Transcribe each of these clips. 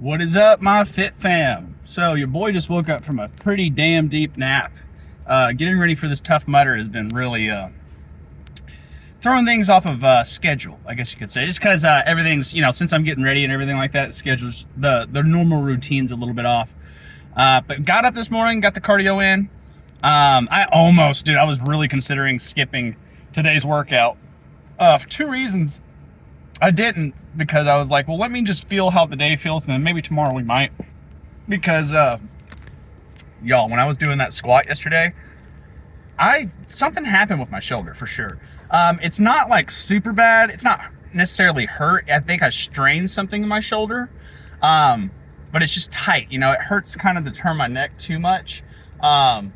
What is up, my fit fam? So your boy just woke up from a pretty damn deep nap. Getting ready for this Tough Mudder has been really throwing things off of schedule, I guess you could say. Just because everything's, since I'm getting ready and everything like that, schedule's, the normal routine's a little bit off. But got up this morning, got the cardio in. I was really considering skipping today's workout for two reasons. I didn't, because I was like, well, let me just feel how the day feels, and then maybe tomorrow we might. Because, y'all, when I was doing that squat yesterday, something happened with my shoulder, for sure. It's not, like, super bad. It's not necessarily hurt. I think I strained something in my shoulder. But it's just tight, it hurts kind of to turn my neck too much. Not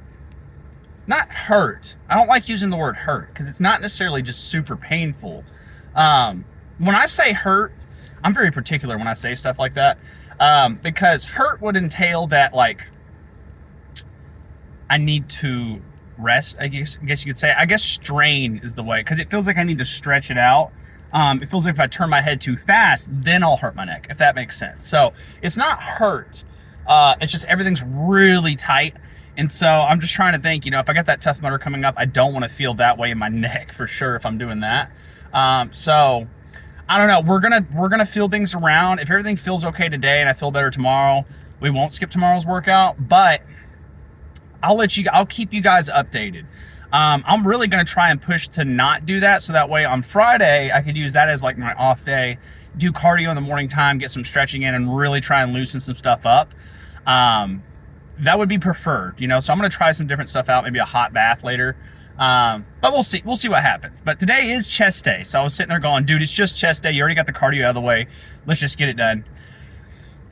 hurt. I don't like using the word hurt, because it's not necessarily just super painful. When I say hurt, I'm very particular when I say stuff like that, because hurt would entail that, like, I need to rest, I guess you could say. I guess strain is the way, because it feels like I need to stretch it out. It feels like if I turn my head too fast, then I'll hurt my neck, if that makes sense. So it's not hurt. It's just everything's really tight. And so I'm just trying to think, if I got that Tough Mudder coming up, I don't want to feel that way in my neck for sure if I'm doing that. So I don't know. We're gonna feel things around. If everything feels okay today and I feel better tomorrow, we won't skip tomorrow's workout. But I'll keep you guys updated. I'm really gonna try and push to not do that, so that way on Friday I could use that as like my off day, do cardio in the morning time, get some stretching in, and really try and loosen some stuff up. That would be preferred, so I'm gonna try some different stuff out, maybe a hot bath later. But we'll see what happens. But today is chest day, so I was sitting there going, dude, it's just chest day. You already got the cardio out of the way. Let's just get it done.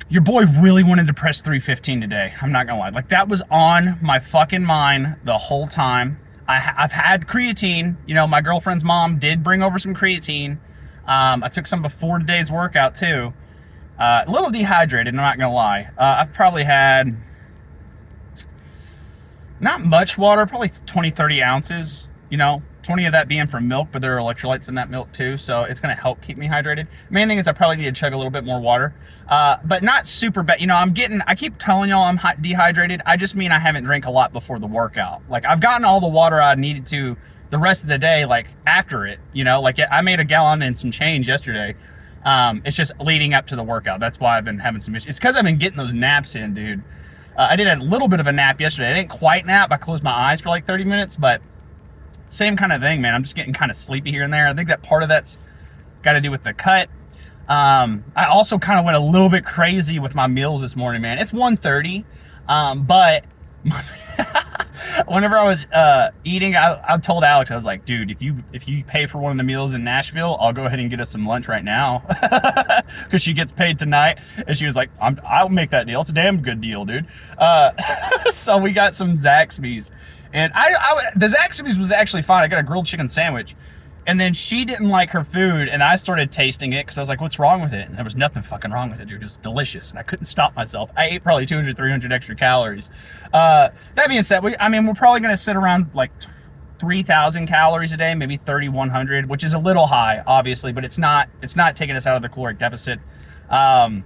Your boy really wanted to press 315 today. I'm not gonna lie. Like, that was on my fucking mind the whole time. I've had creatine. My girlfriend's mom did bring over some creatine. I took some before today's workout too. A little dehydrated, I'm not gonna lie. I've probably had not much water, probably 20, 30 ounces, 20 of that being from milk, but there are electrolytes in that milk too, so it's going to help keep me hydrated. Main thing is I probably need to chug a little bit more water, but not super bad. I keep telling y'all I'm dehydrated. I just mean I haven't drank a lot before the workout. Like, I've gotten all the water I needed to the rest of the day, like, after it, like, I made a gallon and some change yesterday. It's just leading up to the workout. That's why I've been having some issues. It's because I've been getting those naps in, dude. I did a little bit of a nap yesterday. I didn't quite nap. I closed my eyes for like 30 minutes, but same kind of thing, man. I'm just getting kind of sleepy here and there. I think that part of that's got to do with the cut. I also kind of went a little bit crazy with my meals this morning, man. It's 1:30, but whenever I was eating, I told Alex, I was like, dude, if you pay for one of the meals in Nashville, I'll go ahead and get us some lunch right now, because she gets paid tonight. And she was like, I'll make that deal. It's a damn good deal, dude. So we got some Zaxby's, and the Zaxby's was actually fine. I got a grilled chicken sandwich, and then she didn't like her food, and I started tasting it because I was like, what's wrong with it? And there was nothing fucking wrong with it, dude. It was delicious, and I couldn't stop myself. I ate probably 200, 300 extra calories. That being said, we're probably going to sit around like 3,000 calories a day, maybe 3,100, which is a little high, obviously, but it's not taking us out of the caloric deficit. I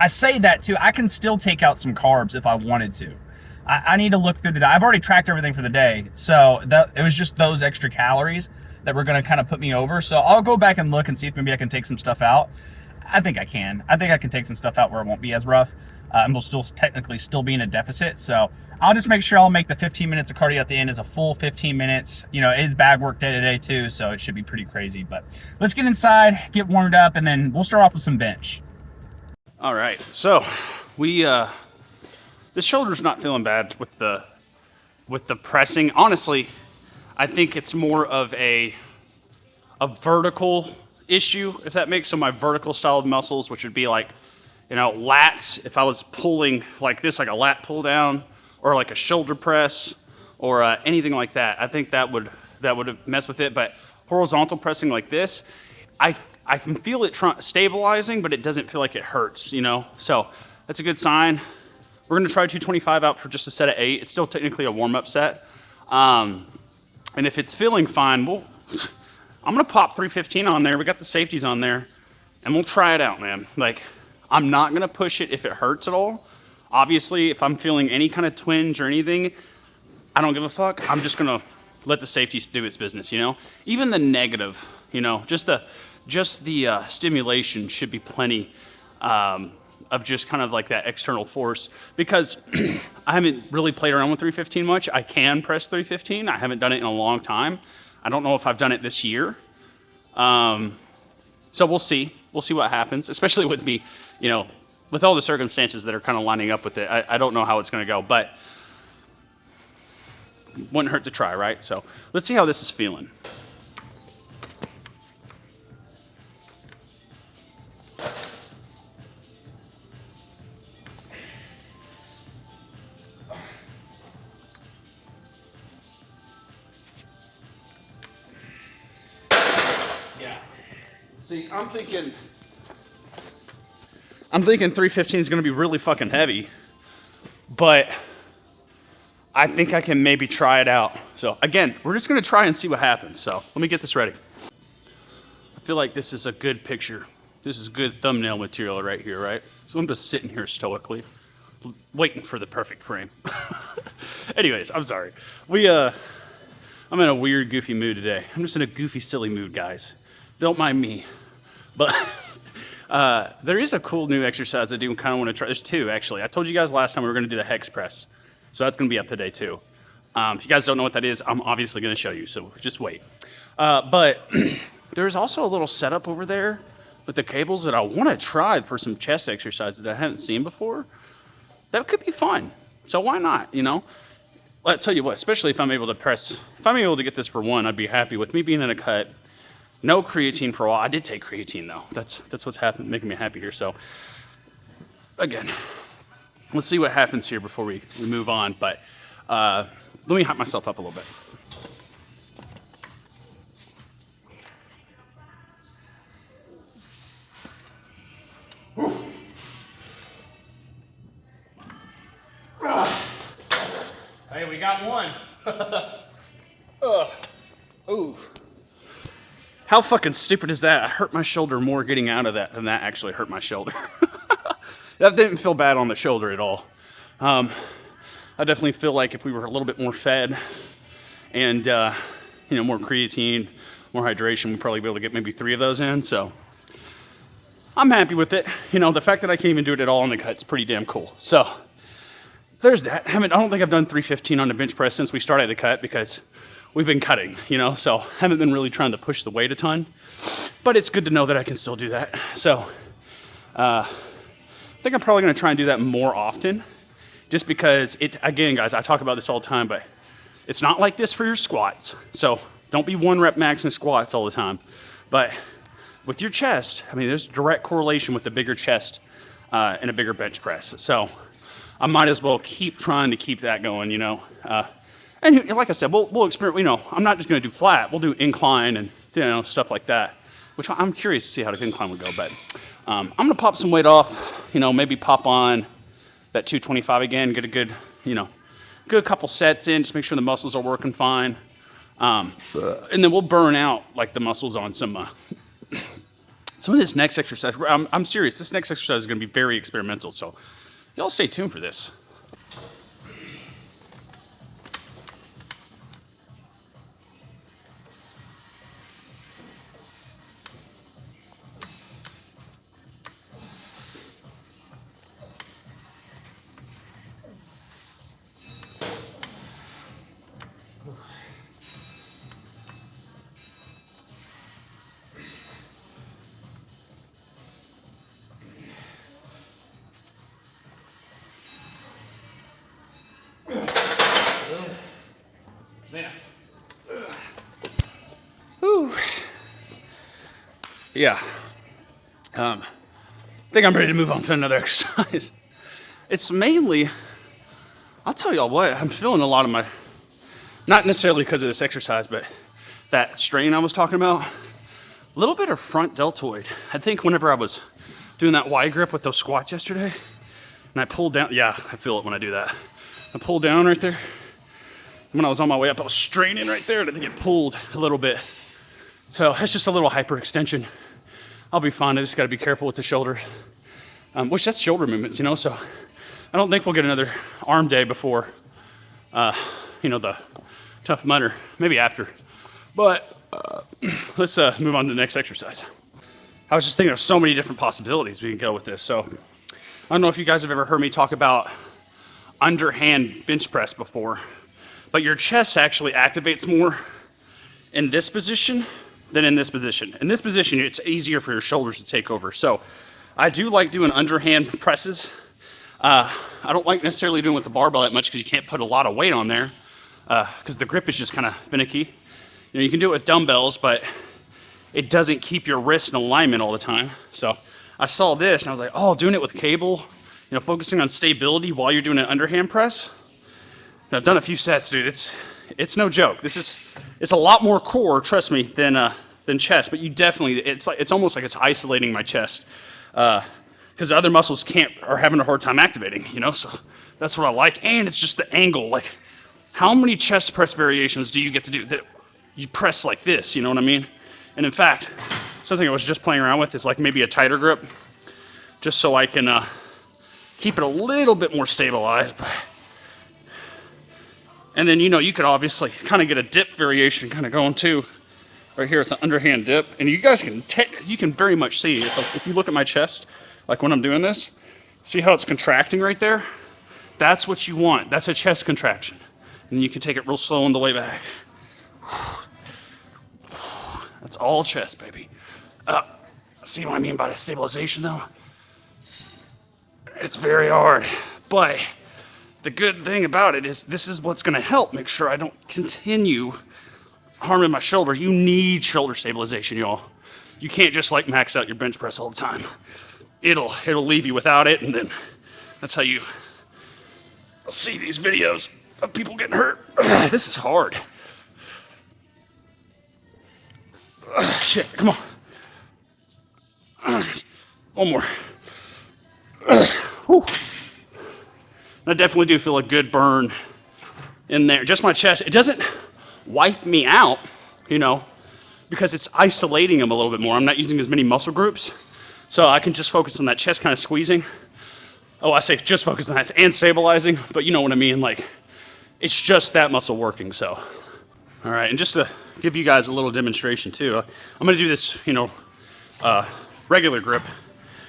say that too. I can still take out some carbs if I wanted to. I need to look through the day. I've already tracked everything for the day, so it was just those extra calories that were going to kind of put me over. So I'll go back and look and see if maybe I can take some stuff out. I think I can. I think I can take some stuff out where it won't be as rough. And we'll technically be in a deficit. So I'll just make sure I'll make the 15 minutes of cardio at the end as a full 15 minutes. It is bag work day to day too, so it should be pretty crazy. But let's get inside, get warmed up, and then we'll start off with some bench. All right, so this shoulder's not feeling bad with the pressing. Honestly, I think it's more of a vertical issue, if that makes. So my vertical style of muscles, which would be like, lats, if I was pulling like this, like a lat pull down, or like a shoulder press, or anything like that, I think that would mess with it. But horizontal pressing like this, I can feel it stabilizing, but it doesn't feel like it hurts, So that's a good sign. We're gonna try 225 out for just a set of 8. It's still technically a warm-up set. And if it's feeling fine, I'm gonna pop 315 on there. We got the safeties on there, and we'll try it out, man. Like, I'm not gonna push it if it hurts at all. Obviously, if I'm feeling any kind of twinge or anything, I don't give a fuck. I'm just gonna let the safety do its business, you know? Even the negative, you know, just the stimulation should be plenty of just kind of like that external force, because I haven't really played around with 315 much. I can press 315. I haven't done it in a long time. I don't know if I've done it this year. So we'll see. We'll see what happens, especially with me, you know, with all the circumstances that are kind of lining up with it. I don't know how it's going to go, but wouldn't hurt to try, right? So let's see how this is feeling. Yeah. See, I'm thinking 315 is going to be really fucking heavy, but I think I can maybe try it out. So again, we're just going to try and see what happens. So let me get this ready. I feel like this is a good picture. This is good thumbnail material right here, right? So I'm just sitting here stoically, waiting for the perfect frame. Anyways, I'm sorry. I'm in a weird, goofy mood today. I'm just in a goofy, silly mood, guys. Don't mind me. But there is a cool new exercise I do kind of want to try. There's two, actually. I told you guys last time we were going to do the hex press. So that's going to be up today, too. If you guys don't know what that is, I'm obviously going to show you, so just wait. But there's also a little setup over there with the cables that I want to try for some chest exercises that I haven't seen before. That could be fun. So why not, you know? I'll tell you what, especially if I'm able to get this for one, I'd be happy with me being in a cut. No creatine for a while. I did take creatine, though. That's what's happening, making me happy here. So, again, let's see what happens here before we move on. But let me hype myself up a little bit. Hey, we got one. Ooh. How fucking stupid is that? I hurt my shoulder more getting out of that than that actually hurt my shoulder. That didn't feel bad on the shoulder at all. I definitely feel like if we were a little bit more fed and, you know, more creatine, more hydration, we'd probably be able to get maybe 3 of those in. So I'm happy with it. You know, the fact that I can't even do it at all on the cut's pretty damn cool. So there's that. I don't think I've done 315 on the bench press since we started the cut because we've been cutting, you know, so haven't been really trying to push the weight a ton, but it's good to know that I can still do that. So I think I'm probably going to try and do that more often, just because again, guys, I talk about this all the time, but it's not like this for your squats. So don't be 1 rep max in squats all the time. But with your chest, I mean, there's direct correlation with the bigger chest and a bigger bench press. So I might as well keep trying to keep that going, you know. And like I said, we'll experiment, you know, I'm not just going to do flat. We'll do incline and, you know, stuff like that, which I'm curious to see how the incline would go. But I'm going to pop some weight off, you know, maybe pop on that 225 again, get a good, you know, good couple sets in, just make sure the muscles are working fine. And then we'll burn out, like, the muscles on some of this next exercise. I'm serious. This next exercise is going to be very experimental. So y'all stay tuned for this. Man. Whew. Yeah. I think I'm ready to move on to another exercise. It's mainly, I'll tell y'all what, I'm feeling a lot of my, not necessarily because of this exercise, but that strain I was talking about, a little bit of front deltoid. I think whenever I was doing that Y grip with those squats yesterday, and I pulled down, yeah, I feel it when I do that. I pulled down right there. When I was on my way up, I was straining right there, and I think it pulled a little bit. So it's just a little hyperextension. I'll be fine. I just got to be careful with the shoulder. which that's shoulder movements, you know, so I don't think we'll get another arm day before, you know, the Tough Mudder, maybe after. But let's move on to the next exercise. I was just thinking of so many different possibilities we can go with this. So I don't know if you guys have ever heard me talk about underhand bench press before, but your chest actually activates more in this position than in this position. In this position, it's easier for your shoulders to take over. So I do like doing underhand presses. I don't like necessarily doing with the barbell that much because you can't put a lot of weight on there because the grip is just kind of finicky. You know, you can do it with dumbbells, but it doesn't keep your wrist in alignment all the time. So I saw this and I was like, oh, doing it with cable, you know, focusing on stability while you're doing an underhand press. And I've done a few sets, dude. It's no joke. It's a lot more core, trust me, than chest. But you definitely, it's almost like it's isolating my chest because the other muscles are having a hard time activating. You know, so that's what I like. And it's just the angle. Like, how many chest press variations do you get to do that you press like this? You know what I mean? And in fact, something I was just playing around with is like maybe a tighter grip, just so I can keep it a little bit more stabilized. And then, you know, you could obviously kind of get a dip variation kind of going too, right here with the underhand dip. And you guys you can very much see, if you look at my chest, like when I'm doing this, see how it's contracting right there? That's what you want. That's a chest contraction. And you can take it real slow on the way back. That's all chest, baby. See what I mean by the stabilization, though? It's very hard, but the good thing about it is this is what's gonna help make sure I don't continue harming my shoulders. You need shoulder stabilization, y'all. You can't just like max out your bench press all the time. It'll leave you without it, and then that's how you see these videos of people getting hurt. This is hard. Shit, come on. One more. Whew. I definitely do feel a good burn in there. Just my chest. It doesn't wipe me out, you know, because it's isolating them a little bit more. I'm not using as many muscle groups, so I can just focus on that chest kind of squeezing. Oh, I say just focus on that and stabilizing, but you know what I mean. Like, it's just that muscle working, so. All right, and just to give you guys a little demonstration too, I'm gonna do this, you know, regular grip,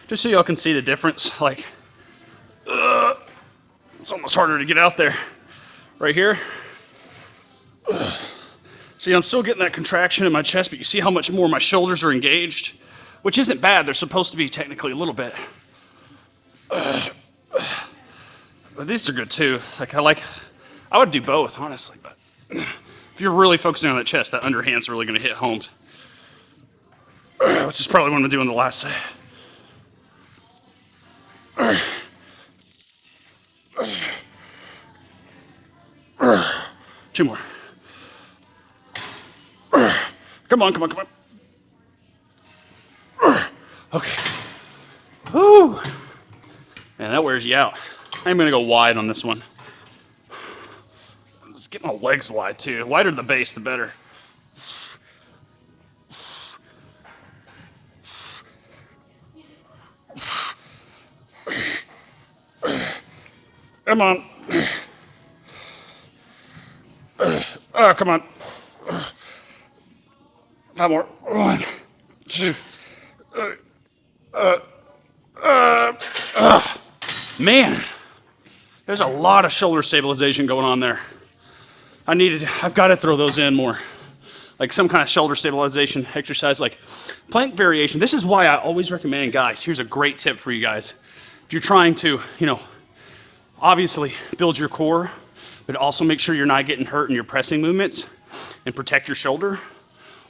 just so y'all can see the difference. Like, it's almost harder to get out there. Right here. See, I'm still getting that contraction in my chest, but you see how much more my shoulders are engaged, which isn't bad. They're supposed to be technically a little bit. But these are good too. I would do both, honestly, but if you're really focusing on that chest, that underhand's really gonna hit home. Which is probably what I'm gonna do in the last set. Two more. Come on, come on, come on. Okay. Whew. Man, that wears you out. I'm gonna go wide on this one. Just get my legs wide too. The wider the base, the better. Come on. Oh, come on. 5 more. 1, 2. Man, there's a lot of shoulder stabilization going on there. I've got to throw those in more. Like some kind of shoulder stabilization exercise, like plank variation. This is why I always recommend, guys, here's a great tip for you guys. If you're trying to, you know, obviously build your core, but also make sure you're not getting hurt in your pressing movements and protect your shoulder,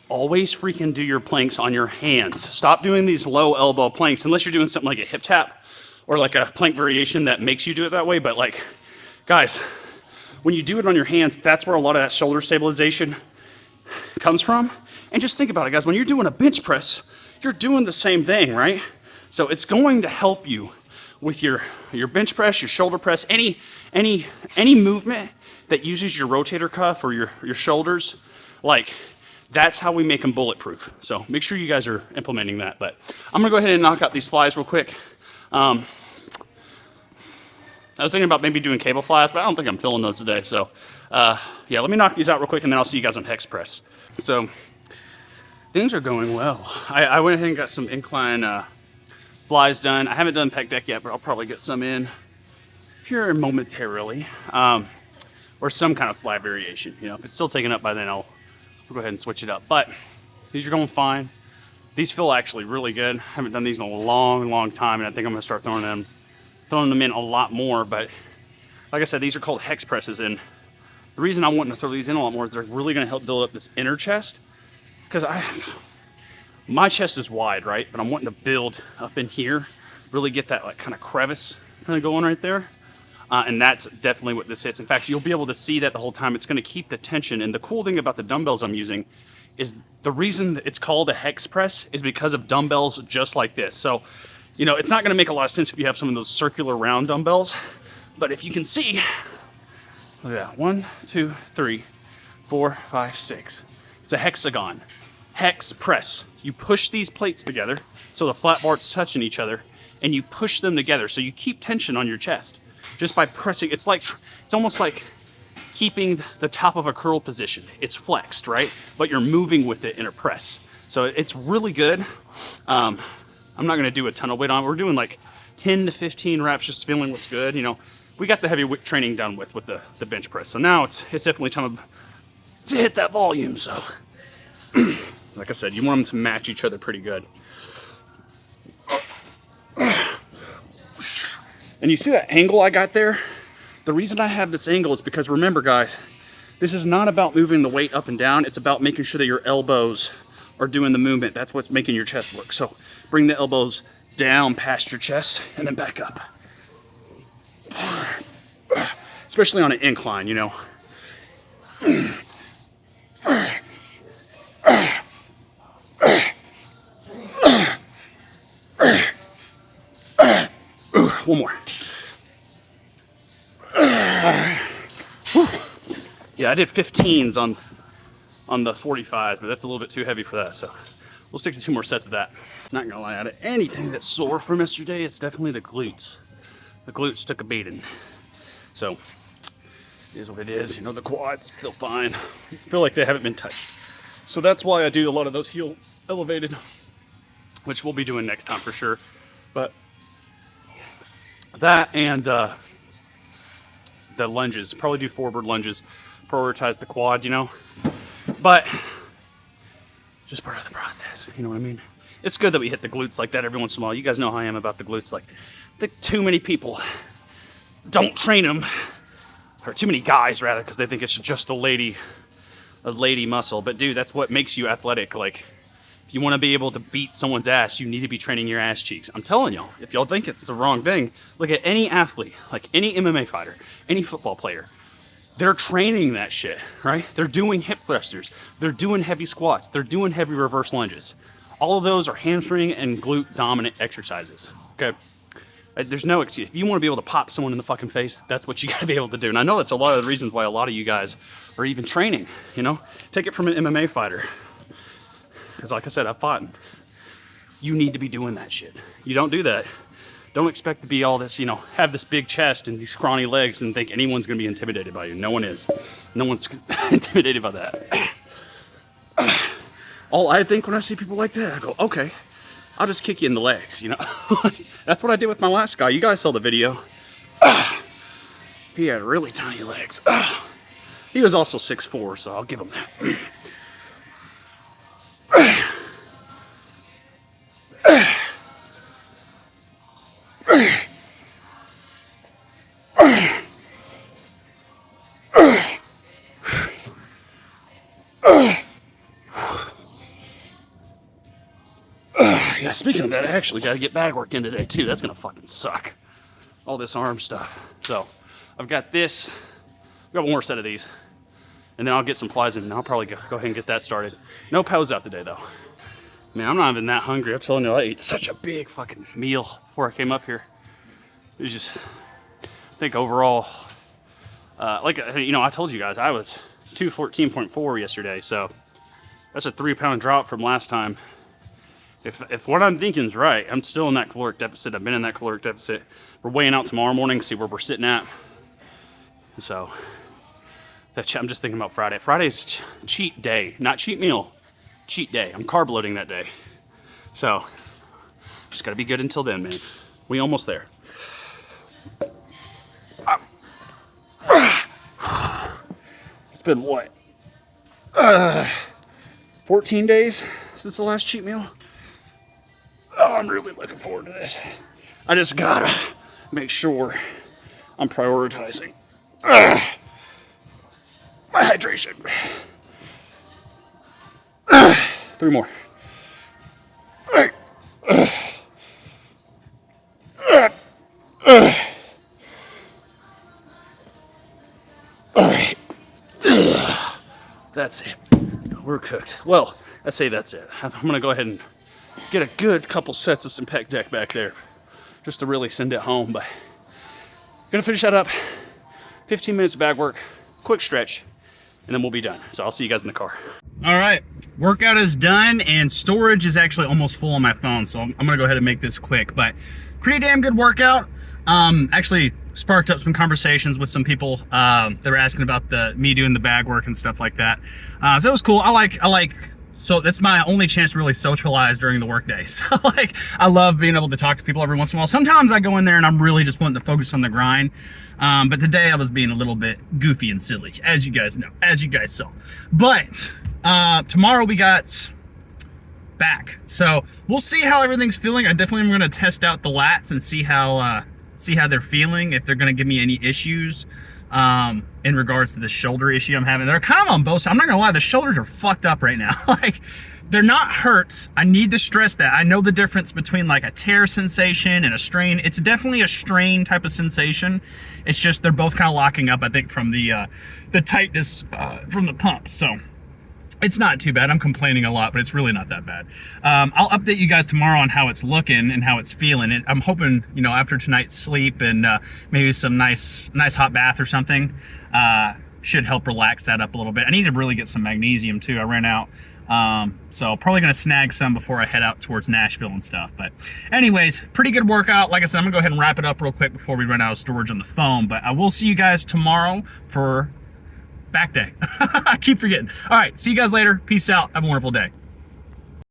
always freaking do your planks on your hands. Stop doing these low elbow planks unless you're doing something like a hip tap or like a plank variation that makes you do it that way. But like, guys, when you do it on your hands, that's where a lot of that shoulder stabilization comes from. And just think about it, guys, when you're doing a bench press, you're doing the same thing, right? So it's going to help you with your bench press, your shoulder press, any movement that uses your rotator cuff or your shoulders. Like, that's how we make them bulletproof. So make sure you guys are implementing that. But I'm gonna go ahead and knock out these flies real quick. I was thinking about maybe doing cable flies, but I don't think I'm feeling those today. So yeah, let me knock these out real quick and then I'll see you guys on hex press. So things are going well. I went ahead and got some incline flies done. I haven't done pec deck yet, but I'll probably get some in here momentarily. Or some kind of fly variation. You know, if it's still taken up by then, I'll go ahead and switch it up. But these are going fine. These feel actually really good. I haven't done these in a long time, and I think I'm gonna start throwing them in a lot more. But like I said, these are called hex presses, and the reason I'm wanting to throw these in a lot more is they're really gonna help build up this inner chest. Because my chest is wide, right? But I'm wanting to build up in here, really get that like kind of crevice kind of going right there. And that's definitely what this hits. In fact, you'll be able to see that the whole time. It's going to keep the tension. And the cool thing about the dumbbells I'm using is the reason that it's called a hex press is because of dumbbells just like this. So, you know, it's not going to make a lot of sense if you have some of those circular round dumbbells. But if you can see, look at that. 1, 2, 3, 4, 5, 6. It's a hexagon. Hex press. You push these plates together so the flat bar's touching each other, and you push them together so you keep tension on your chest. Just by pressing, it's almost like keeping the top of a curl position. It's flexed, right? But you're moving with it in a press. So it's really good. I'm not gonna do a ton of weight on it. We're doing like 10 to 15 reps, just feeling what's good. You know, we got the heavy training done with the bench press. So now it's definitely time to hit that volume. So like I said, you want them to match each other pretty good. And you see that angle I got there? The reason I have this angle is because remember guys, this is not about moving the weight up and down. It's about making sure that your elbows are doing the movement. That's what's making your chest work. So bring the elbows down past your chest and then back up. Especially on an incline, you know. One more. Yeah, I did 15s on the 45s, but that's a little bit too heavy for that. So we'll stick to 2 more sets of that. Not gonna lie, out of anything that's sore from yesterday, it's definitely the glutes. The glutes took a beating. So it is what it is. You know, the quads feel fine. Feel like they haven't been touched. So that's why I do a lot of those heel elevated, which we'll be doing next time for sure. But that and the lunges, probably do forward lunges, prioritize the quad, you know, but just part of the process, you know what I mean? It's good that we hit the glutes like that every once in a while. You guys know how I am about the glutes. Like, I think too many people don't train them, or too many guys rather, because they think it's just a lady muscle. But dude, that's what makes you athletic. Like, if you want to be able to beat someone's ass, you need to be training your ass cheeks. I'm telling y'all, if y'all think it's the wrong thing, look at any athlete, like any MMA fighter, any football player. They're training that shit, right? They're doing hip thrusters. They're doing heavy squats. They're doing heavy reverse lunges. All of those are hamstring and glute dominant exercises, okay? There's no excuse. If you want to be able to pop someone in the fucking face, that's what you got to be able to do. And I know that's a lot of the reasons why a lot of you guys are even training, you know? Take it from an MMA fighter. Because like I said, I've fought. You need to be doing that shit. You don't do that. Don't expect to be all this, you know, have this big chest and these scrawny legs and think anyone's going to be intimidated by you. No one is. No one's intimidated by that. All I think when I see people like that, I go, okay, I'll just kick you in the legs, you know? That's what I did with my last guy. You guys saw the video. He had really tiny legs. He was also 6'4", so I'll give him that. Yeah, speaking of that, I actually got to get bag work in today too. That's gonna fucking suck. All this arm stuff. So I've got this. I've got one more set of these, and then I'll get some flies in, and I'll probably go ahead and get that started. No pose out today though. Man, I'm not even that hungry. I'm telling you, I ate such a big fucking meal before I came up here. It was just, I think overall, like, you know, I told you guys I was 214.4 yesterday, so that's a 3-pound drop from last time. If what I'm thinking is right, I'm still in that caloric deficit. I've been in that caloric deficit. We're weighing out tomorrow morning, see where we're sitting at. So I'm just thinking about Friday. Friday's cheat day, not cheat meal, cheat day. I'm carb loading that day. So just gotta be good until then, man. We almost there. It's been what? 14 days since the last cheat meal. Oh, I'm really looking forward to this. I just gotta make sure I'm prioritizing my hydration. 3 more. All right. All right. That's it. We're cooked. Well, I say that's it. I'm gonna go ahead and get a good couple sets of some pec deck back there just to really send it home. But gonna finish that up. 15 minutes of bag work, quick stretch, and then we'll be done. So I'll see you guys in the car. All right, workout is done and storage is actually almost full on my phone. So I'm gonna go ahead and make this quick, but pretty damn good workout. Actually sparked up some conversations with some people that were asking about me doing the bag work and stuff like that. So it was cool. I like, so that's my only chance to really socialize during the workday. So like, I love being able to talk to people every once in a while. Sometimes I go in there and I'm really just wanting to focus on the grind. But today I was being a little bit goofy and silly, as you guys know, as you guys saw. But tomorrow we got back. So we'll see how everything's feeling. I definitely am going to test out the lats and see how they're feeling, if they're going to give me any issues in regards to the shoulder issue I'm having. They're kind of on both sides. I'm not gonna lie, the shoulders are fucked up right now. Like, they're not hurt. I need to stress that. I know the difference between like a tear sensation and a strain. It's definitely a strain type of sensation. It's just they're both kind of locking up, I think, from the tightness from the pump. So it's not too bad. I'm complaining a lot, but it's really not that bad. I'll update you guys tomorrow on how it's looking and how it's feeling. And I'm hoping, you know, after tonight's sleep and maybe some nice hot bath or something, should help relax that up a little bit. I need to really get some magnesium too. I ran out. So probably gonna snag some before I head out towards Nashville and stuff. But anyways, pretty good workout. Like I said, I'm gonna go ahead and wrap it up real quick before we run out of storage on the phone. But I will see you guys tomorrow for back day. I keep forgetting. All right, see you guys later. Peace out. Have a wonderful day.